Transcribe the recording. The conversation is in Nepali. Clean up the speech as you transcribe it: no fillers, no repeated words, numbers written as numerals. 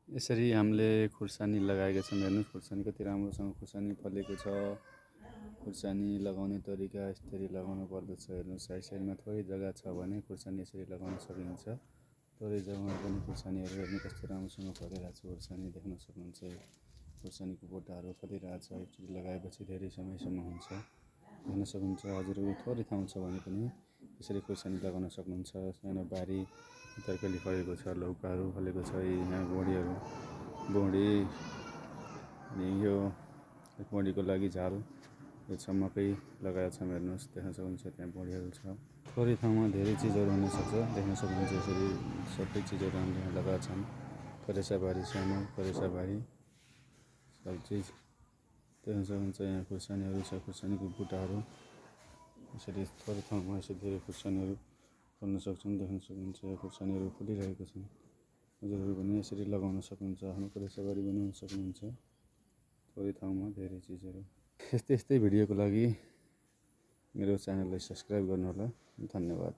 यसरी हामीले खुर्सानी लगाएका छौँ। हेर्नुहोस् खुर्सानी कति राम्रोसँग खुर्सानी फलेको छ। खुर्सानी लगाउने तरिका यसरी लगाउनु पर्दछ। हेर्नुहोस् साइड साइडमा थोरै जग्गा छ भने खुर्सानी यसरी लगाउन सकिन्छ। थोरै जग्गामा पनि खुर्सानीहरू हेर्नु कस्तो राम्रोसँग फलिरहेको छ। खुर्सानी देख्न सक्नुहुन्छ। खुर्सानीको बोटाहरू फलिरहेको छ। एकचोटि लगाएपछि धेरै समयसम्म हुन्छ। देख्न सक्नुहुन्छ। हजुरहरू थोरै ठाउँ छ भने पनि यसरी खुर्सानी लगाउन सक्नुहुन्छ। सानो बारी तरकारी फलेको छ, लौकाहरू फलेको छ, यहाँ बोडी अनि यो बोडीको लागि झाल यो छ। मकै लगाएका छौँ। हेर्नुहोस् देख्न सक्नुहुन्छ त्यहाँ बोडीहरू छ। थोरै ठाउँमा धेरै चिजहरू हुनसक्छ। देख्न सक्नुहुन्छ यसरी सबै चिजहरू हामीले यहाँ लगाएका छौँ। करेसाबारी सानो करेसाबारी सब चिज देख्न सक्नुहुन्छ। यहाँ खुर्सानीहरू छ। खुर्सानीको बुट्टाहरू यसरी थोरै ठाउँमा यसरी धेरै खुर्सानीहरू फल्न सक्छौँ। देख्न सक्नुहुन्छ खुर्सानीहरू फुलिरहेको छन्। हजुरहरू पनि यसरी लगाउन सक्नुहुन्छ। आफ्नो करेसाबारी बनाउन सक्नुहुन्छ। थोरै ठाउँमा धेरै चिजहरू यस्तै भिडियोको लागि मेरो च्यानललाई सब्सक्राइब गर्नुहोला। धन्यवाद।